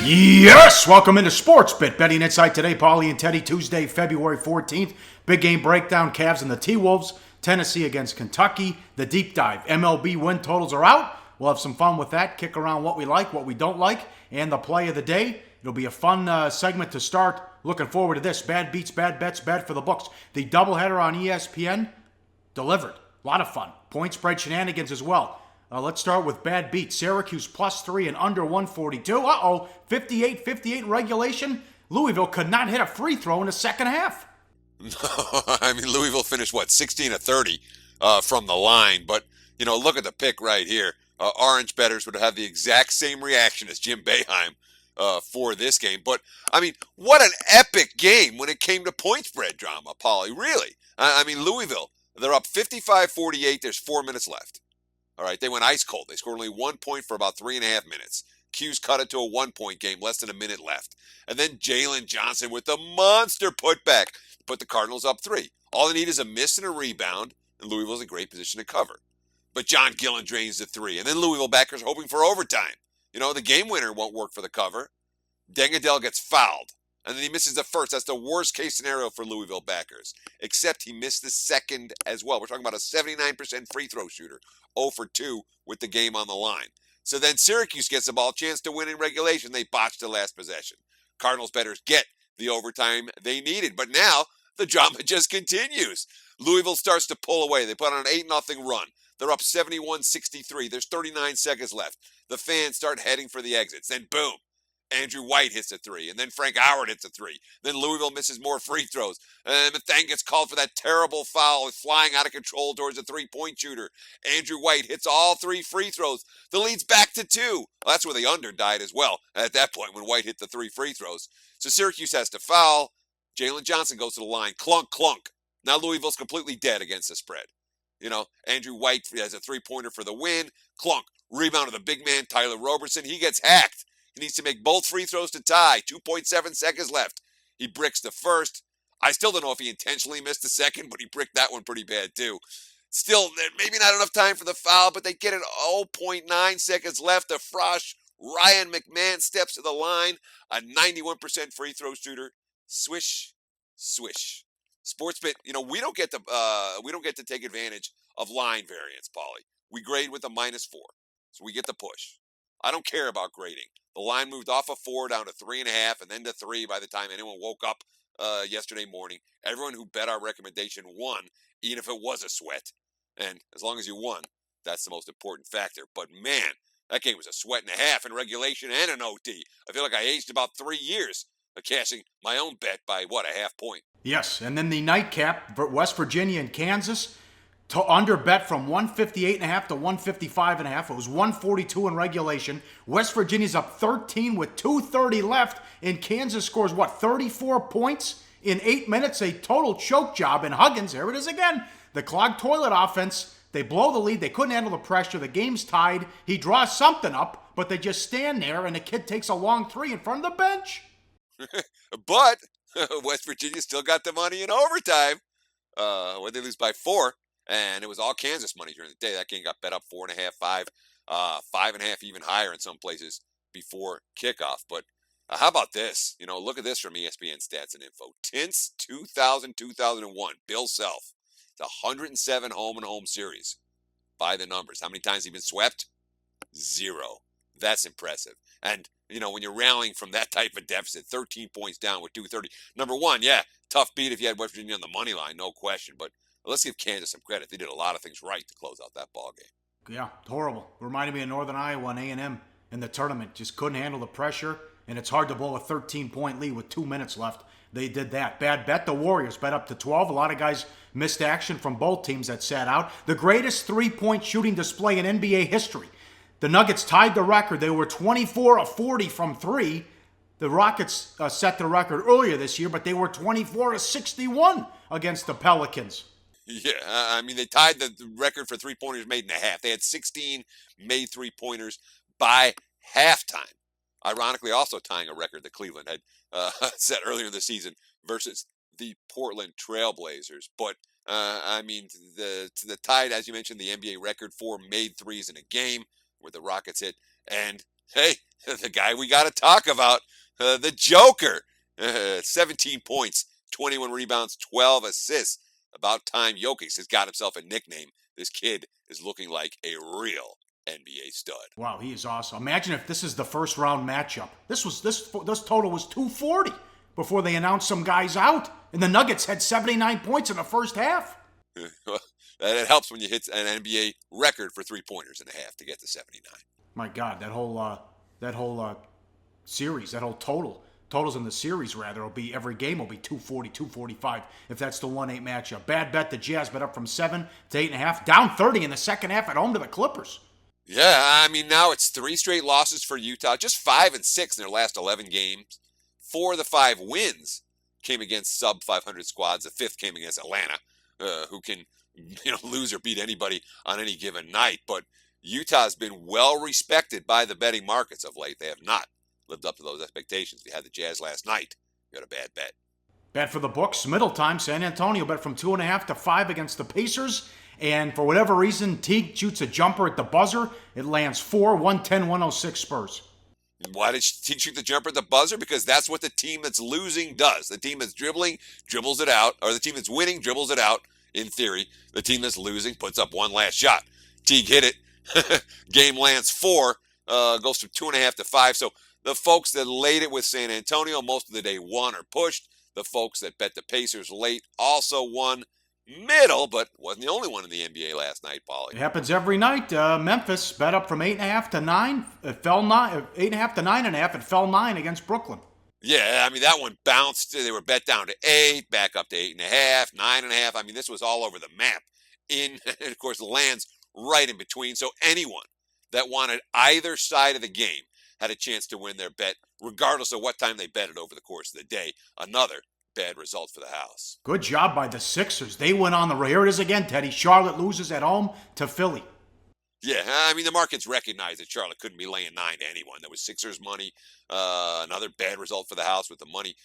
Yes! Welcome into SportsBIT. Betting Insight today, Pauly and Teddy. Tuesday, February 14th. Big game breakdown, Cavs and the T-Wolves. Tennessee against Kentucky. The deep dive. MLB win totals are out. We'll have some fun with that. Kick around what we like, what we don't like, and the play of the day. It'll be a fun segment to start. Looking forward to this. Bad beats, bad bets, bad for the books. The doubleheader on ESPN delivered. A lot of fun. Point spread shenanigans as well. Let's start with bad beats. Syracuse +3 and under 142. 58-58 regulation. Louisville could not hit a free throw in the second half. No, I mean, Louisville finished, 16 of 30 from the line. But, look at the pick right here. Orange bettors would have the exact same reaction as Jimbei I'm for this game. But, I mean, what an epic game when it came to point spread drama, Pauly. Really. I mean, Louisville, they're up 55-48. There's 4 minutes left. All right, they went ice cold. They scored only 1 point for about 3.5 minutes. Q's cut it to a 1-point game, less than a minute left. And then Jalen Johnson with the monster putback put the Cardinals up 3. All they need is a miss and a rebound, and Louisville's in great position to cover. But John Gillen drains the 3, and then Louisville backers hoping for overtime. The game winner won't work for the cover. Dengadell gets fouled, and then he misses the first. That's the worst case scenario for Louisville backers, except he missed the second as well. We're talking about a 79% free throw shooter, 0 for 2 with the game on the line. So then Syracuse gets the ball, chance to win in regulation. They botched the last possession. Cardinals bettors get the overtime they needed, but now the drama just continues. Louisville starts to pull away. They put on an 8-0 run. They're up 71-63. There's 39 seconds left. The fans start heading for the exits. Then boom. Andrew White hits a 3, and then Frank Howard hits a 3. Then Louisville misses more free throws. And Mathang gets called for that terrible foul, flying out of control towards the three-point shooter. Andrew White hits all 3 free throws. The lead's back to 2. Well, that's where the under died as well at that point when White hit the 3 free throws. So Syracuse has to foul. Jalen Johnson goes to the line. Clunk, clunk. Now Louisville's completely dead against the spread. Andrew White has a 3-pointer for the win. Clunk. Rebound of the big man, Tyler Roberson. He gets hacked. He needs to make both free throws to tie. 2.7 seconds left. He bricks the first. I still don't know if he intentionally missed the second, but he bricked that one pretty bad too. Still, maybe not enough time for the foul, but they get it 0.9 seconds left. The Frosh, Ryan McMahon steps to the line. A 91% free throw shooter. Swish, swish. SportsBIT, we don't get to take advantage of line variance, Pauly. We grade with a -4, so we get the push. I don't care about grading. The line moved off of 4 down to 3.5 and then to 3 by the time anyone woke up yesterday morning. Everyone who bet our recommendation won, even if it was a sweat. And as long as you won, that's the most important factor. But man, that game was a sweat and a half in regulation and an OT. I feel like I aged about 3 years of cashing my own bet by, a half point. Yes, and then the nightcap, West Virginia and Kansas. To under bet from 158.5 to 155.5. It was 142 in regulation. West Virginia's up 13 with 2:30 left, and Kansas scores 34 points in 8 minutes. A total choke job. And Huggins, there it is again. The clogged toilet offense. They blow the lead. They couldn't handle the pressure. The game's tied. He draws something up, but they just stand there, and the kid takes a long 3 in front of the bench. But West Virginia still got the money in overtime. When they lose by 4. And it was all Kansas money during the day. That game got bet up 4.5, 5, 5.5, even higher in some places before kickoff. But how about this? Look at this from ESPN Stats and Info. Since 2000-2001, Bill Self, it's 107 home-and-home series by the numbers. How many times has he been swept? 0. That's impressive. And, when you're rallying from that type of deficit, 13 points down with 2:30. Number one, tough beat if you had West Virginia on the money line, no question. But let's give Kansas some credit. They did a lot of things right to close out that ball game. Yeah, horrible. Reminded me of Northern Iowa and A&M in the tournament. Just couldn't handle the pressure, and it's hard to blow a 13-point lead with 2 minutes left. They did that. Bad bet. The Warriors bet up to 12. A lot of guys missed action from both teams that sat out. The greatest 3-point shooting display in NBA history. The Nuggets tied the record. They were 24 of 40 from 3. The Rockets set the record earlier this year, but they were 24 of 61 against the Pelicans. Yeah, they tied the record for 3-pointers made in a half. They had 16 made 3-pointers by halftime. Ironically, also tying a record that Cleveland had set earlier in the season versus the Portland Trailblazers. But, the tied, as you mentioned, the NBA record for made threes in a game where the Rockets hit. And Hey, the guy we got to talk about, the Joker. 17 points, 21 rebounds, 12 assists. About time Jokic has got himself a nickname. This kid is looking like a real NBA stud. Wow, he is awesome. Imagine if this is the first round matchup. This total was 240 before they announced some guys out, and the Nuggets had 79 points in the first half. It helps when you hit an NBA record for 3-pointers in a half to get to 79. My God, that whole series, that whole totals in the series rather, will be every game will be 240, 245 if that's the 1-8 matchup. Bad bet, the Jazz bet up from 7 to 8.5, down 30 in the second half at home to the Clippers. Yeah, I mean, now it's 3 straight losses for Utah, just 5-6 in their last 11 games. 4 of the 5 wins came against sub-500 squads. The 5th came against Atlanta, who can lose or beat anybody on any given night. But Utah's been well respected by the betting markets of late. They have not lived up to those expectations. If you had the Jazz last night, you got a bad bet. Bet for the books, middle time, San Antonio bet from 2.5 to 5 against the Pacers. And for whatever reason, Teague shoots a jumper at the buzzer. It lands 110-106 Spurs. Why did Teague shoot the jumper at the buzzer? Because that's what the team that's losing does. The team that's dribbling dribbles it out, or the team that's winning dribbles it out, in theory. The team that's losing puts up one last shot. Teague hit it. Game lands 4, goes from 2.5 to 5. So the folks that laid it with San Antonio most of the day won or pushed. The folks that bet the Pacers late also won middle, but wasn't the only one in the NBA last night, Pauly. It happens every night. Memphis bet up from 8.5 to 9. It fell 8.5 to 9.5. It fell 9 against Brooklyn. Yeah, I mean, that one bounced. They were bet down to 8, back up to 8.5, 9.5. I mean, this was all over the map. And of course, lands right in between. So anyone that wanted either side of the game had a chance to win their bet, regardless of what time they betted over the course of the day. Another bad result for the house. Good job by the Sixers. They went on the road. Here it is again, Teddy. Charlotte loses at home to Philly. Yeah, I mean, the markets recognized that Charlotte couldn't be laying 9 to anyone. There was Sixers money. Another bad result for the house with the money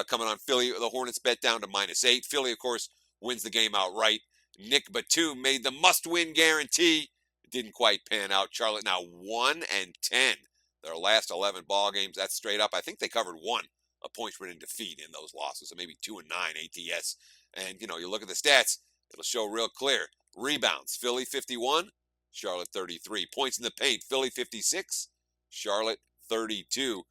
coming on Philly. The Hornets bet down to -8. Philly, of course, wins the game outright. Nick Batum made the must-win guarantee. It didn't quite pan out. Charlotte now 1-10. Their last 11 ball games. That's straight up. I think they covered 1 a point spread in defeat in those losses. So maybe 2-9 ATS. And, you look at the stats, it'll show real clear. Rebounds, Philly 51, Charlotte 33. Points in the paint, Philly 56, Charlotte 32.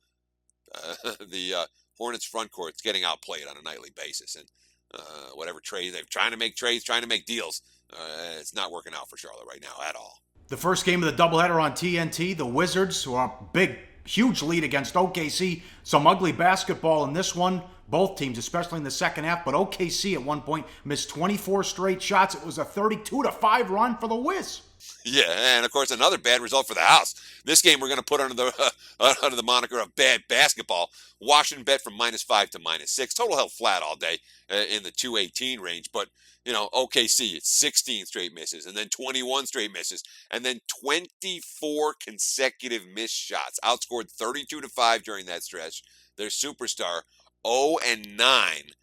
The Hornets front court's getting outplayed on a nightly basis. And whatever trade, they're trying to make trades, trying to make deals. It's not working out for Charlotte right now at all. The first game of the doubleheader on TNT, the Wizards, who are huge lead against OKC. Some ugly basketball in this one. Both teams, especially in the second half. But OKC at one point missed 24 straight shots. It was a 32-5 run for the Wiz. Yeah, and of course another bad result for the house. This game we're going to put under the moniker of bad basketball. Washington bet from -5 to -6. Total held flat all day in the 218 range. But OKC, it's 16 straight misses, and then 21 straight misses, and then 24 consecutive missed shots. Outscored 32-5 during that stretch. Their superstar 0-9,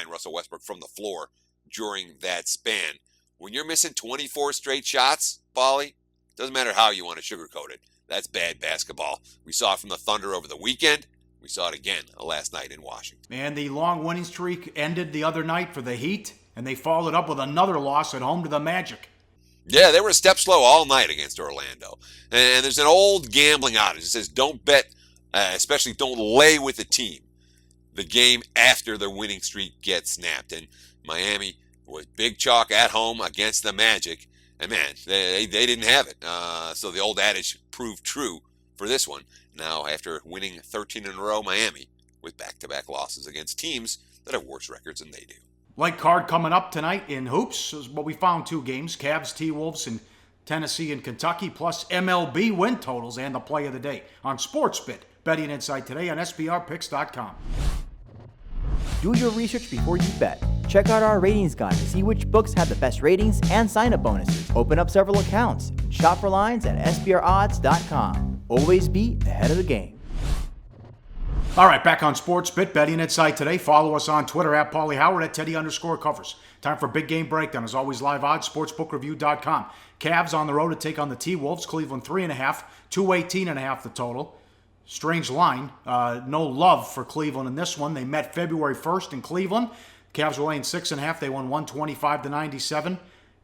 Russell Westbrook from the floor during that span. When you're missing 24 straight shots, Pauly, doesn't matter how you want to sugarcoat it. That's bad basketball. We saw it from the Thunder over the weekend. We saw it again last night in Washington. And the long winning streak ended the other night for the Heat, and they followed up with another loss at home to the Magic. Yeah, they were a step slow all night against Orlando. And there's an old gambling adage that says don't bet, especially don't lay with the team the game after their winning streak gets snapped. And Miami was big chalk at home against the Magic. And man, they didn't have it. So the old adage proved true for this one. Now, after winning 13 in a row, Miami with back-to-back losses against teams that have worse records than they do. Light card coming up tonight in hoops. But we found 2 games, Cavs, T-Wolves, and Tennessee and Kentucky, plus MLB win totals and the play of the day on SportsBIT. Betting Insight today on SBRpicks.com. Do your research before you bet. Check out our ratings guide to see which books have the best ratings and sign-up bonuses. Open up several accounts. Shop for lines at SBRodds.com. Always be ahead of the game. All right, back on SportsBIT, betting inside today. Follow us on Twitter at Pauly Howard at Teddy_covers. Time for big game breakdown. As always, live odds, sportsbookreview.com. Cavs on the road to take on the T-Wolves. Cleveland 3.5, 218.5 the total. Strange line. No love for Cleveland in this one. They met February 1st in Cleveland. Cavs were laying 6.5. They won 125-97.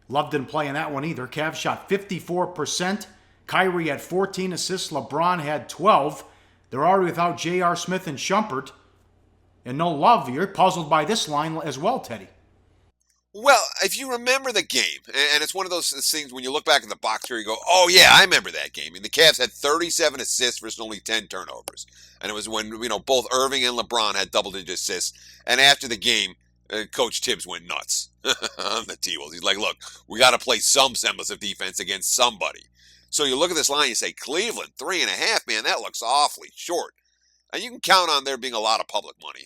Love didn't play in that one either. Cavs shot 54%. Kyrie had 14 assists. LeBron had 12. They're already without J.R. Smith and Shumpert. And no love. You're puzzled by this line as well, Teddy. Well, if you remember the game, and it's one of those things when you look back in the box here, you go, oh yeah, I remember that game. And the Cavs had 37 assists versus only 10 turnovers. And it was when, both Irving and LeBron had double-digit assists. And after the game, Coach Tibbs went nuts on the T-Wolves. He's like, look, we got to play some semblance of defense against somebody. So you look at this line and you say, Cleveland, 3.5, man, that looks awfully short. And you can count on there being a lot of public money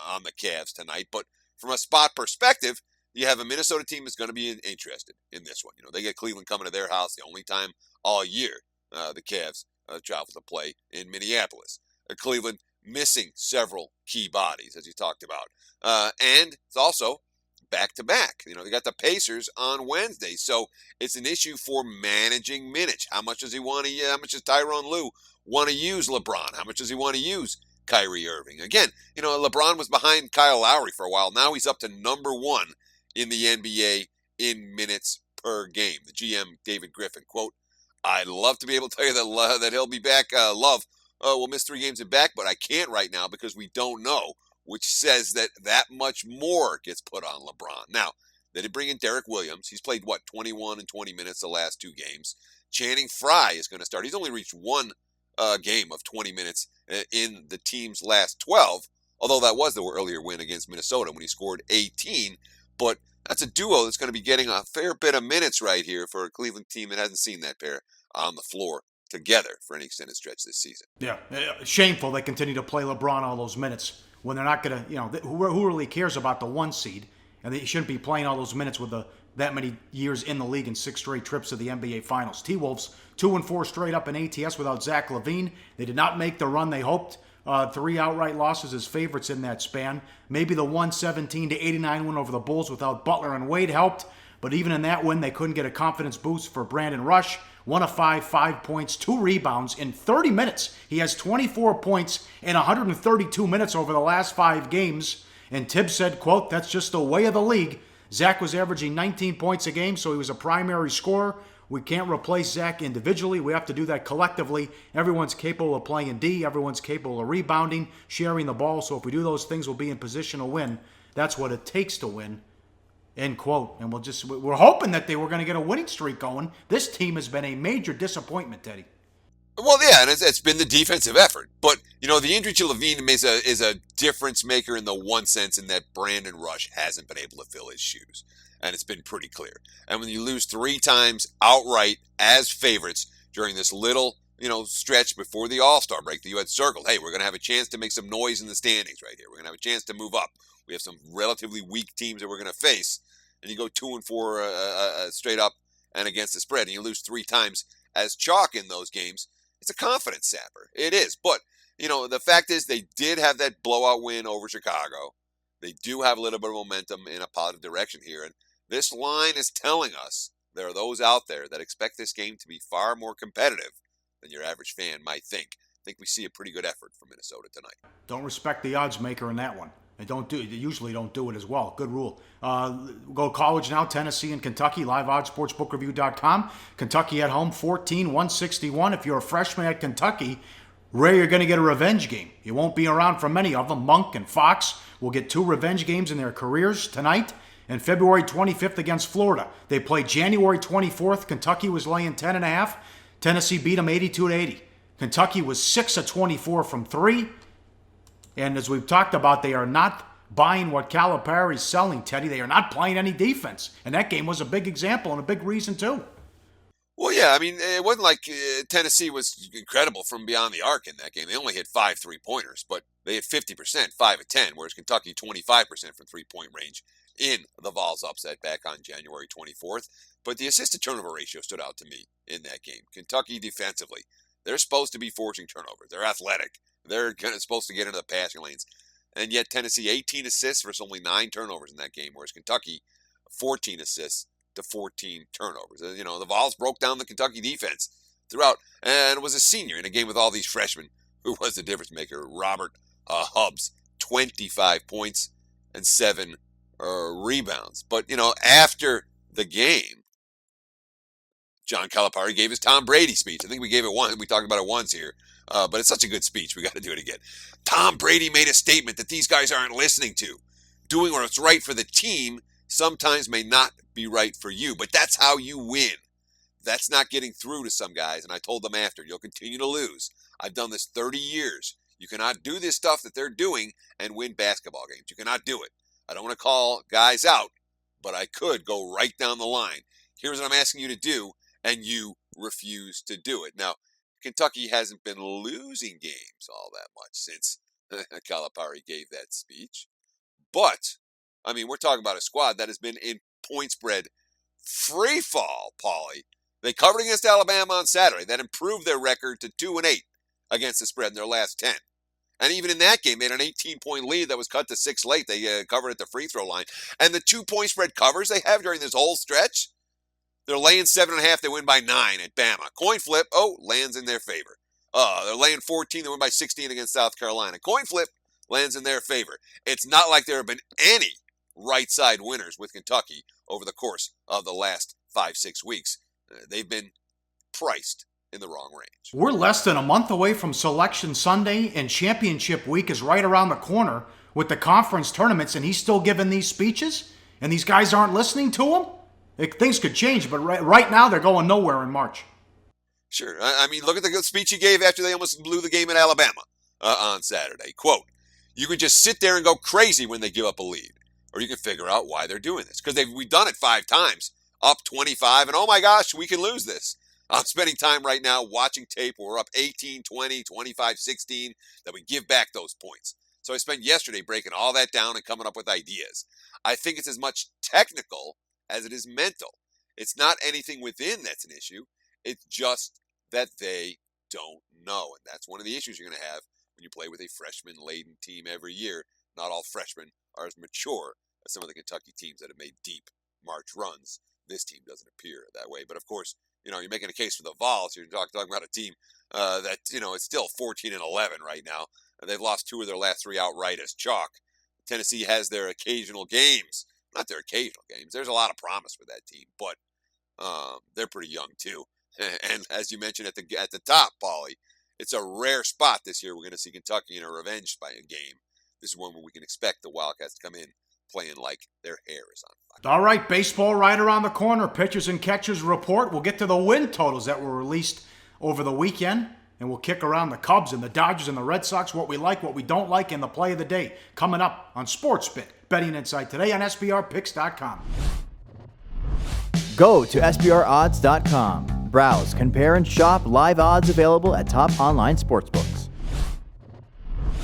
on the Cavs tonight. But from a spot perspective, you have a Minnesota team that's going to be interested in this one. They get Cleveland coming to their house the only time all year the Cavs travel to play in Minneapolis. Cleveland missing several key bodies, as you talked about. And it's also back-to-back. They got the Pacers on Wednesday, so it's an issue for managing minutes. How much does he want to? How much does Tyronn Lue want to use LeBron? How much does he want to use Kyrie Irving? Again, LeBron was behind Kyle Lowry for a while. Now he's up to number 1 in the NBA in minutes per game. The GM, David Griffin, quote, I'd love to be able to tell you that he'll be back. Love will miss 3 games and back, but I can't right now because we don't know, which says that much more gets put on LeBron. Now, they did bring in Derek Williams. He's played, 21 and 20 minutes the last 2 games. Channing Frye is going to start. He's only reached 1 game of 20 minutes in the team's last 12, although that was the earlier win against Minnesota when he scored 18. But that's a duo that's going to be getting a fair bit of minutes right here for a Cleveland team that hasn't seen that pair on the floor together for any extended stretch this season. Yeah, shameful they continue to play LeBron all those minutes when they're not going to, who really cares about the 1 seed? And they shouldn't be playing all those minutes with that many years in the league and 6 straight trips to the NBA Finals. T-Wolves 2-4 straight up in ATS without Zach LaVine. They did not make the run they hoped. 3 outright losses as favorites in that span. Maybe the 117-89 win over the Bulls without Butler and Wade helped. But even in that win, they couldn't get a confidence boost for Brandon Rush. 1 of 5 points, 2 rebounds in 30 minutes. He has 24 points in 132 minutes over the last 5 games. And Tibbs said, quote, that's just the way of the league. Zach was averaging 19 points a game, so he was a primary scorer. We can't replace Zach individually. We have to do that collectively. Everyone's capable of playing D. Everyone's capable of rebounding, sharing the ball. So if we do those things, we'll be in position to win. That's what it takes to win. End quote. And we're hoping that they were going to get a winning streak going. This team has been a major disappointment, Teddy. Well, yeah, and it's been the defensive effort. But, the injury to LaVine is a difference maker in the one sense in that Brandon Rush hasn't been able to fill his shoes. And it's been pretty clear. And when you lose 3 times outright as favorites during this little, stretch before the All-Star break that you had circled, hey, we're going to have a chance to make some noise in the standings right here. We're going to have a chance to move up. We have some relatively weak teams that we're going to face. And you go 2-4 straight up and against the spread, and you lose 3 times as chalk in those games. It's a confidence sapper. It is. But, the fact is they did have that blowout win over Chicago. They do have a little bit of momentum in a positive direction here. And this line is telling us there are those out there that expect this game to be far more competitive than your average fan might think. I think we see a pretty good effort from Minnesota tonight. Don't respect the odds maker in that one. They usually don't do it as well. Good rule. Go college now, Tennessee and Kentucky. Live odds, sportsbookreview.com. Kentucky at home, 14-161. If you're a freshman at Kentucky, rare you're going to get a revenge game. You won't be around for many of them. Monk and Fox will get 2 revenge games in their careers tonight. And February 25th against Florida. They played January 24th. Kentucky was laying 10.5. Tennessee beat them 82-80. Kentucky was 6 of 24 from 3. And as we've talked about, they are not buying what Calipari's selling, Teddy. They are not playing any defense. And that game was a big example and a big reason, too. Well, yeah, I mean, it wasn't like Tennessee was incredible from beyond the arc in that game. They only hit 5 3-pointers, but they hit 50%, 5 of 10, whereas Kentucky 25% from 3-point range in the Vols upset back on January 24th. But the assist-to-turnover ratio stood out to me in that game. Kentucky defensively, they're supposed to be forcing turnovers. They're athletic. They're supposed to get into the passing lanes. And yet Tennessee 18 assists versus only 9 turnovers in that game, whereas Kentucky 14 assists to 14 turnovers. The Vols broke down the Kentucky defense throughout, and it was a senior in a game with all these freshmen who was the difference maker. Robert Hubbs, 25 points and 7 rebounds. But, after the game, John Calipari gave his Tom Brady speech. I think we gave it once. We talked about it once here. But it's such a good speech. We got to do it again. Tom Brady made a statement that these guys aren't listening to. Doing what's right for the team sometimes may not be right for you, but that's how you win. That's not getting through to some guys. And I told them after, you'll continue to lose. I've done this 30 years. You cannot do this stuff that they're doing and win basketball games. You cannot do it. I don't want to call guys out, but I could go right down the line. Here's what I'm asking you to do, and you refuse to do it. Now, Kentucky hasn't been losing games all that much since Calipari gave that speech. But, we're talking about a squad that has been in point spread free fall, Pauly. They covered against Alabama on Saturday. That improved their record to 2-8 against the spread in their last 10. And even in that game, they had an 18-point lead that was cut to 6 late. They covered at the free throw line. And the 2-point spread covers they have during this whole stretch, they're laying 7.5. They win by 9 at Bama. Coin flip, lands in their favor. They're laying 14. They win by 16 against South Carolina. Coin flip lands in their favor. It's not like there have been any right side winners with Kentucky over the course of the last 5-6 weeks. They've been priced in the wrong range. We're less than a month away from Selection Sunday, and Championship Week is right around the corner with the conference tournaments, and he's still giving these speeches, and these guys aren't listening to him? Things could change, but right now they're going nowhere in March. Sure. Look at the good speech he gave after they almost blew the game at Alabama on Saturday. Quote, you can just sit there and go crazy when they give up a lead, or you can figure out why they're doing this. Because we've done it 5 times, up 25, and oh my gosh, we can lose this. I'm spending time right now watching tape where we're up 18, 20, 25, 16, that we give back those points. So I spent yesterday breaking all that down and coming up with ideas. I think it's as much technical as it is mental. It's not anything within that's an issue. It's just that they don't know. And that's one of the issues you're going to have when you play with a freshman-laden team every year. Not all freshmen are as mature as some of the Kentucky teams that have made deep March runs. This team doesn't appear that way. But of course, you're making a case for the Vols. You're talking about a team that, it's still 14-11 right now. And they've lost 2 of their last 3 outright as chalk. Tennessee has their occasional games. Not their occasional games. There's a lot of promise for that team, but they're pretty young too. And as you mentioned at the top, Pauly, it's a rare spot this year. We're going to see Kentucky in a revenge game. This is one where we can expect the Wildcats to come in playing like their hair is on fire. All right, baseball right around the corner. Pitchers and catchers report. We'll get to the win totals that were released over the weekend, and we'll kick around the Cubs and the Dodgers and the Red Sox, what we like, what we don't like, and the play of the day coming up on SportsBIT. Betting Insight today on SBRpicks.com. Go to SBRodds.com. Browse, compare, and shop live odds available at top online sportsbooks.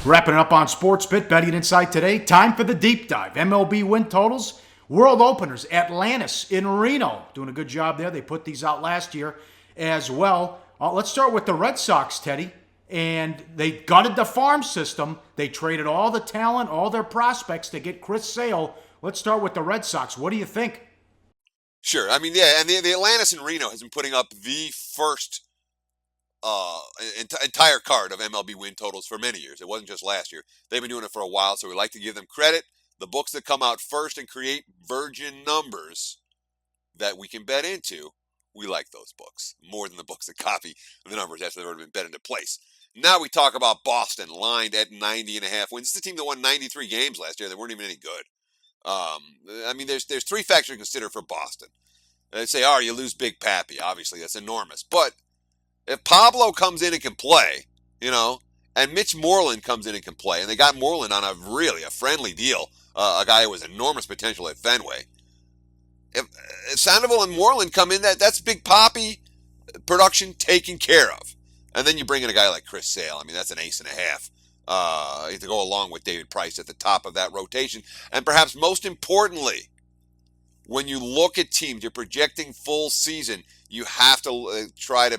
Wrapping it up on SportsBIT, Betting Insight today. Time for the deep dive. MLB win totals. World openers, Atlantis in Reno. Doing a good job there. They put these out last year as well. Let's start with the Red Sox, Teddy. And they gutted the farm system. They traded all the talent, all their prospects to get Chris Sale. Let's start with the Red Sox. What do you think? Sure. And the Atlantis in Reno has been putting up the first entire card of MLB win totals for many years. It wasn't just last year. They've been doing it for a while, so we like to give them credit. The books that come out first and create virgin numbers that we can bet into, we like those books more than the books that copy the numbers after they've already been bet into place. Now we talk about Boston, lined at 90.5 wins. It's the team that won 93 games last year. They weren't even any good. There's 3 factors to consider for Boston. They say, you lose Big Pappy. Obviously, that's enormous. But if Pablo comes in and can play, and Mitch Moreland comes in and can play, and they got Moreland on a friendly deal, a guy who has enormous potential at Fenway. If Sandoval and Moreland come in, that's Big Pappy production taken care of. And then you bring in a guy like Chris Sale. That's an ace and a half to go along with David Price at the top of that rotation. And perhaps most importantly, when you look at teams, you're projecting full season, you have to try to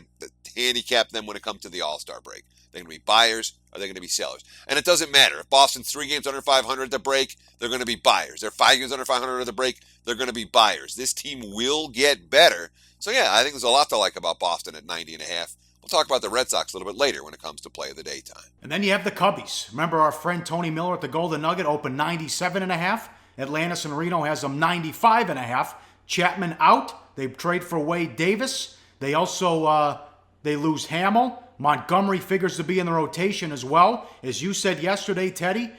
handicap them when it comes to the All-Star break. They're going to be buyers or they're going to be sellers. And it doesn't matter. If Boston's 3 games under 500 at the break, they're going to be buyers. They're 5 games under 500 at the break, they're going to be buyers. This team will get better. So, yeah, I think there's a lot to like about Boston at 90.5. We'll talk about the Red Sox a little bit later when it comes to play of the day time. And then you have the Cubbies. Remember our friend Tony Miller at the Golden Nugget opened 97.5. Atlantis and Reno has them 95.5. Chapman out. They trade for Wade Davis. They also they lose Hamill. Montgomery figures to be in the rotation as well. As you said yesterday, Teddy,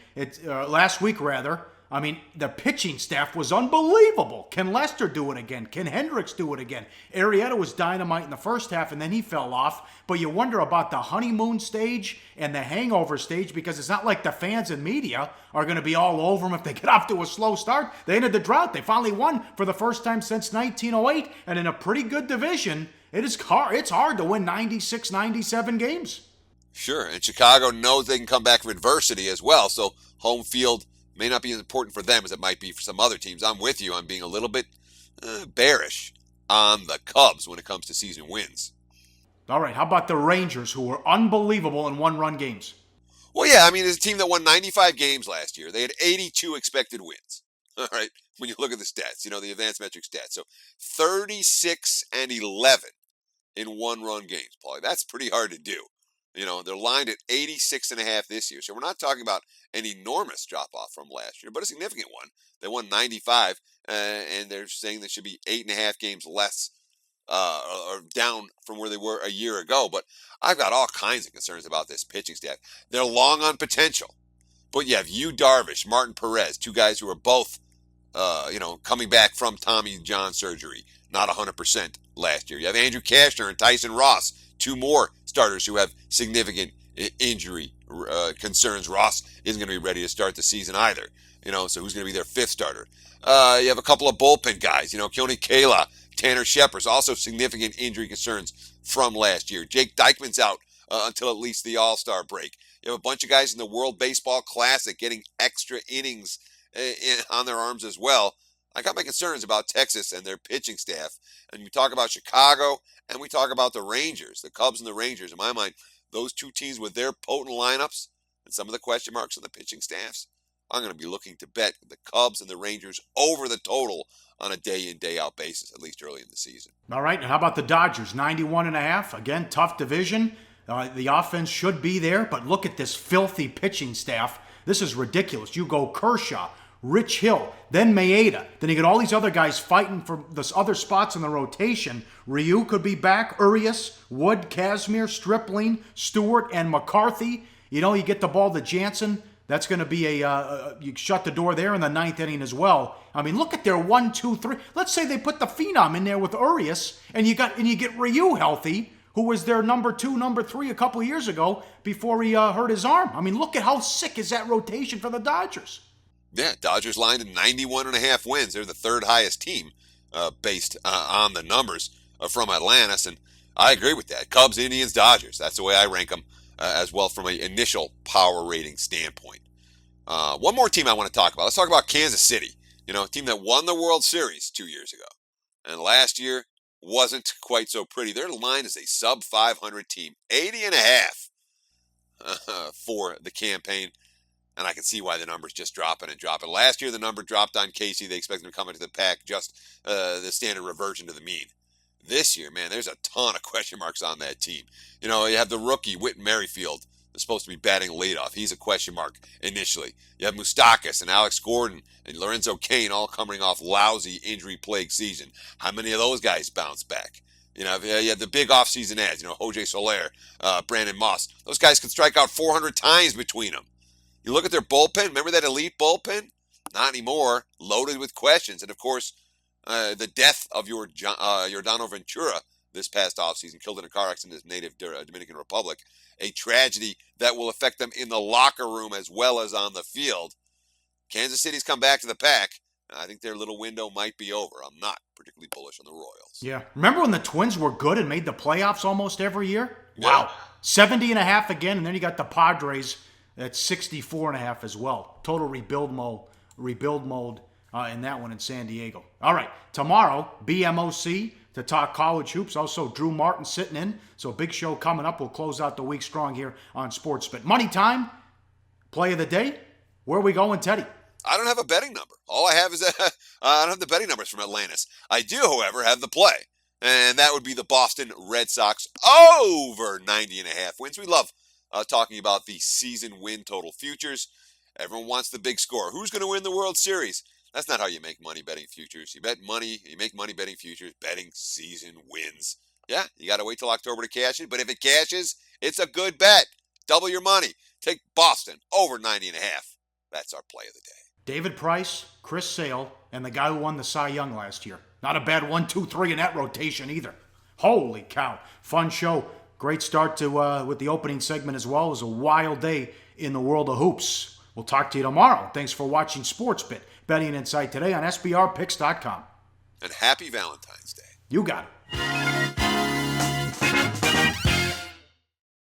last week rather, I mean, the pitching staff was unbelievable. Can Lester do it again? Can Hendricks do it again? Arrieta was dynamite in the first half, and then he fell off. But you wonder about the honeymoon stage and the hangover stage, because it's not like the fans and media are going to be all over them if they get off to a slow start. They ended the drought. They finally won for the first time since 1908, and in a pretty good division. It's hard to win 96, 97 games. Sure, and Chicago knows they can come back from adversity as well, so home field may not be as important for them as it might be for some other teams. I'm with you on being a little bit bearish on the Cubs when it comes to season wins. All right, how about the Rangers, who were unbelievable in one-run games? Well, yeah, I mean, it's a team that won 95 games last year. They had 82 expected wins. All right, when you look at the stats, the advanced metric stats. So 36-11 in one-run games, Paulie. That's pretty hard to do. They're lined at 86.5 this year. So we're not talking about an enormous drop-off from last year, but a significant one. They won 95, and they're saying they should be 8.5 games less or down from where they were a year ago. But I've got all kinds of concerns about this pitching staff. They're long on potential. But you have Yu Darvish, Martin Perez, 2 guys who are both, coming back from Tommy John surgery, not 100% last year. You have Andrew Cashner and Tyson Ross, 2 more starters who have significant injury concerns. Ross isn't going to be ready to start the season either. So who's going to be their 5th starter? You have a couple of bullpen guys. Keone Kela, Tanner Shepard, also significant injury concerns from last year. Jake Dykman's out until at least the All-Star break. You have a bunch of guys in the World Baseball Classic getting extra innings on their arms as well. I got my concerns about Texas and their pitching staff. And we talk about Chicago and we talk about the Rangers, the Cubs and the Rangers. In my mind, those 2 teams with their potent lineups and some of the question marks on the pitching staffs, I'm going to be looking to bet the Cubs and the Rangers over the total on a day-in, day-out basis, at least early in the season. All right, and how about the Dodgers? 91.5. Again, tough division. The offense should be there, but look at this filthy pitching staff. This is ridiculous. You go Kershaw, Rich Hill, then Maeda. Then you get all these other guys fighting for the other spots in the rotation. Ryu could be back, Urias, Wood, Kazmir, Stripling, Stewart, and McCarthy. You get the ball to Jansen. That's going to be you shut the door there in the 9th inning as well. I mean, look at their 1, 2, 3. Let's say they put the Phenom in there with Urias, and you get Ryu healthy, who was their number 2, number 3 a couple of years ago before he hurt his arm. I mean, look at how sick is that rotation for the Dodgers. Yeah, Dodgers lined at 91.5 wins. They're the 3rd highest team based on the numbers from Atlantis, and I agree with that. Cubs, Indians, Dodgers. That's the way I rank them as well from an initial power rating standpoint. One more team I want to talk about. Let's talk about Kansas City. A team that won the World Series 2 years ago, and last year wasn't quite so pretty. Their line is a sub-500 team, 80.5 for the campaign. And I can see why the number's just dropping and dropping. Last year, the number dropped on Casey. They expect them to come into the pack just the standard reversion to the mean. This year, man, there's a ton of question marks on that team. You have the rookie, Whit Merrifield, that's supposed to be batting leadoff. He's a question mark initially. You have Moustakas and Alex Gordon and Lorenzo Cain all coming off lousy injury-plagued season. How many of those guys bounce back? You have the big offseason ads, Jose Soler, Brandon Moss. Those guys can strike out 400 times between them. You look at their bullpen. Remember that elite bullpen? Not anymore. Loaded with questions. And, of course, the death of Yordano Ventura this past offseason, killed in a car accident in his native Dominican Republic. A tragedy that will affect them in the locker room as well as on the field. Kansas City's come back to the pack. I think their little window might be over. I'm not particularly bullish on the Royals. Yeah. Remember when the Twins were good and made the playoffs almost every year? Yeah. Wow. 70.5 again, and then you got the Padres at 64.5 as well. Total rebuild mode. in that one in San Diego. All right, tomorrow, BMOC to talk college hoops. Also, Drew Martin sitting in. So, big show coming up. We'll close out the week strong here on SportsBIT. Money time, play of the day. Where are we going, Teddy? I don't have a betting number. All I have is I don't have the betting numbers from Atlantis. I do, however, have the play. And that would be the Boston Red Sox over 90.5 wins. We love talking about the season win total futures. Everyone wants the big score. Who's going to win the World Series? That's not how you make money betting futures. You make money betting futures, betting season wins. Yeah, you got to wait till October to cash it. But if it cashes, it's a good bet. Double your money. Take Boston over 90.5. That's our play of the day. David Price, Chris Sale, and the guy who won the Cy Young last year. Not a bad 1, 2, 3 in that rotation either. Holy cow. Fun show. Great start to with the opening segment as well. It was a wild day in the world of hoops. We'll talk to you tomorrow. Thanks for watching SportsBIT. Betting Insight today on SBRpicks.com. And happy Valentine's Day. You got it.